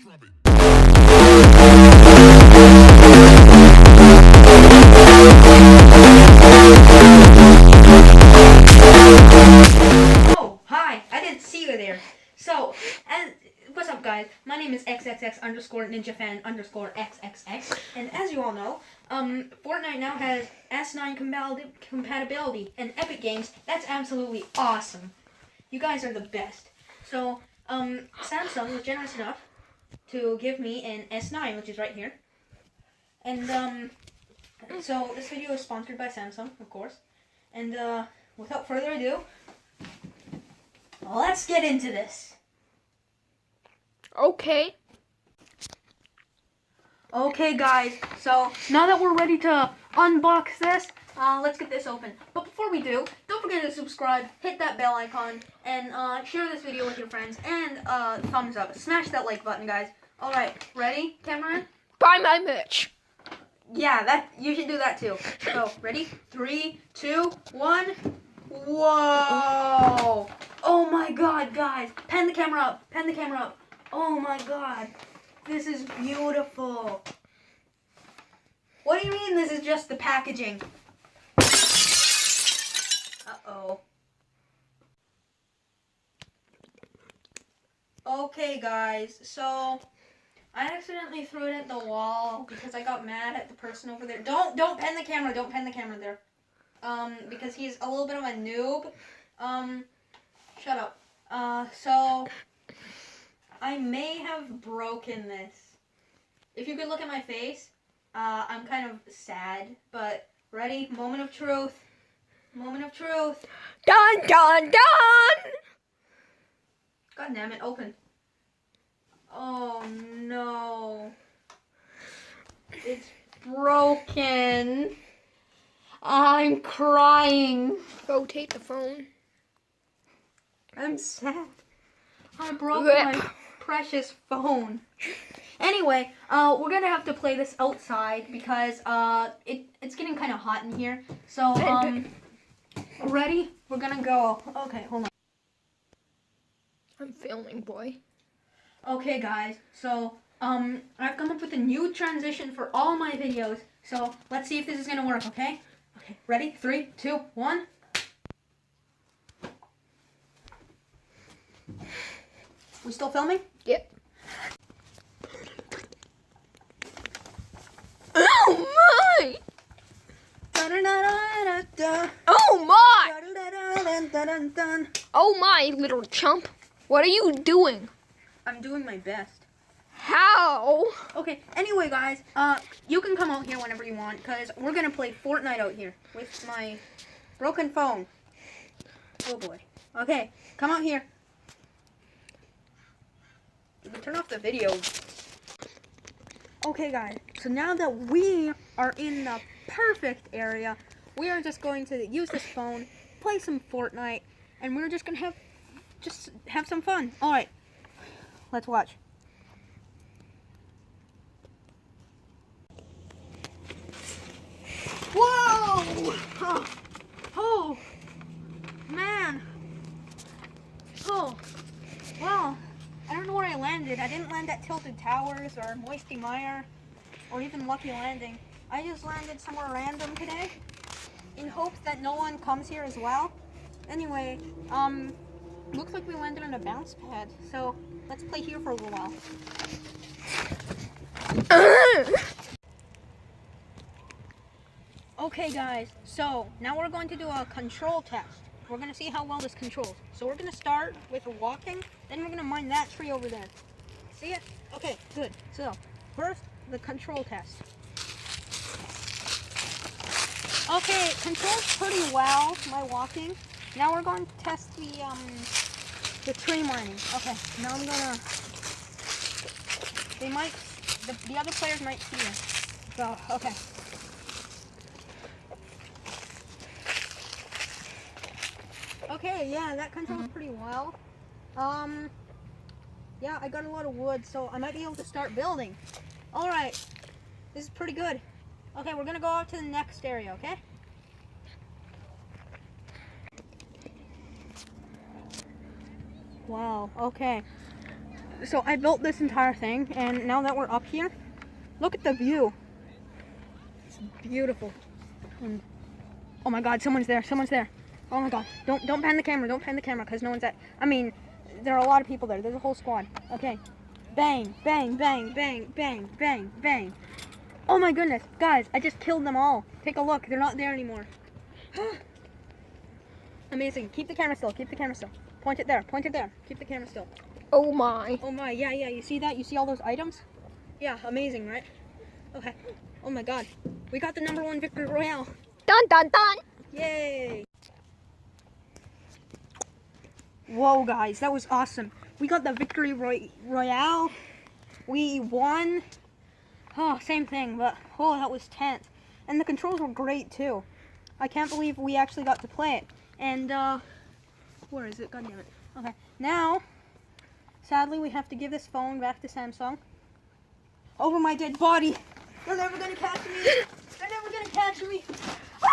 Oh, hi! I didn't see you there. So, what's up, guys? My name is XXX_NinjaFan_XXX, and as you all know, Fortnite now has S9 compatibility and Epic Games. That's absolutely awesome. You guys are the best. So, Samsung was generous enough to give me an S9, which is right here. And, so this video is sponsored by Samsung, of course. And, without further ado, let's get into this. Okay. Okay, guys, so now that we're ready to unbox this, let's get this open. But before we do, don't forget to subscribe, hit that bell icon, and share this video with your friends, and thumbs up. Smash that like button, guys. Alright, ready, cameraman? Buy my merch. Yeah, you should do that too. So, ready? 3, 2, 1. Whoa! Oh my god, guys. Pan the camera up. Pan the camera up. Oh my god. This is beautiful. What do you mean this is just the packaging? Uh-oh. Okay, guys. So, I accidentally threw it at the wall because I got mad at the person over there. Don't pan the camera. Don't pan the camera there. Because he's a little bit of a noob. Shut up. So, I may have broken this. If you could look at my face, I'm kind of sad, but ready? Moment of truth. Moment of truth. Dun, dun, dun! God damn it, open. Oh, no. It's broken. I'm crying. Rotate the phone. I'm sad. I broke my precious phone. Anyway, we're gonna have to play this outside because it's getting kind of hot in here. So ready? We're gonna go. Okay, hold on. I'm filming, boy. Okay, guys. So I've come up with a new transition for all my videos. So let's see if this is gonna work. Okay. Okay. Ready? 3, 2, 1. We still filming? Yep. Oh my! Oh my! Oh my, little chump. What are you doing? I'm doing my best. How? Okay, anyway, guys, you can come out here whenever you want, because we're going to play Fortnite out here with my broken phone. Oh, boy. Okay, come out here. Turn off the video. Okay, guys, so now that we are in the perfect area, we are just going to use this phone, play some Fortnite, and we're just going to have some fun. All right, let's watch. Whoa! Oh, man. Oh, well, I don't know where I landed. I didn't land at Tilted Towers or Moisty Mire or even Lucky Landing. I just landed somewhere random today in hopes that no one comes here as well. Anyway, looks like we landed on a bounce pad. So let's play here for a little while. Okay, guys, so now we're going to do a control test. We're going to see how well this controls. So we're going to start with walking, then we're going to mine that tree over there. See it? Okay, good. So, first, the control test. Okay, it controls pretty well, my walking. Now we're going to test the tree mining. Okay, now I'm going to... The other players might see it. So, okay. Okay, yeah, that controls pretty well. Yeah, I got a lot of wood, so I might be able to start building. Alright, this is pretty good. Okay, we're gonna go out to the next area, okay? Wow, okay. So I built this entire thing, and now that we're up here, look at the view. It's beautiful. And oh my God, someone's there. Someone's there. Oh my God, don't pan the camera. Don't pan the camera, because no one's at. I mean, there are a lot of people there. There's a whole squad. Okay. Bang, bang, bang, bang, bang, bang, bang. Oh my goodness, guys, I just killed them all. Take a look. They're not there anymore. Amazing. Keep the camera still. Keep the camera still. Point it there. Point it there. Keep the camera still. Oh my. Oh my. Yeah, yeah. You see that? You see all those items? Yeah, amazing, right? Okay. Oh my God. We got the #1 victory royale. Dun dun dun. Yay. Whoa, guys. That was awesome. We got the victory royale. We won. Oh, same thing, but oh, that was tense. And the controls were great, too. I can't believe we actually got to play it. And, where is it? God damn it. Okay, now, sadly, we have to give this phone back to Samsung. Over my dead body. They're never gonna catch me.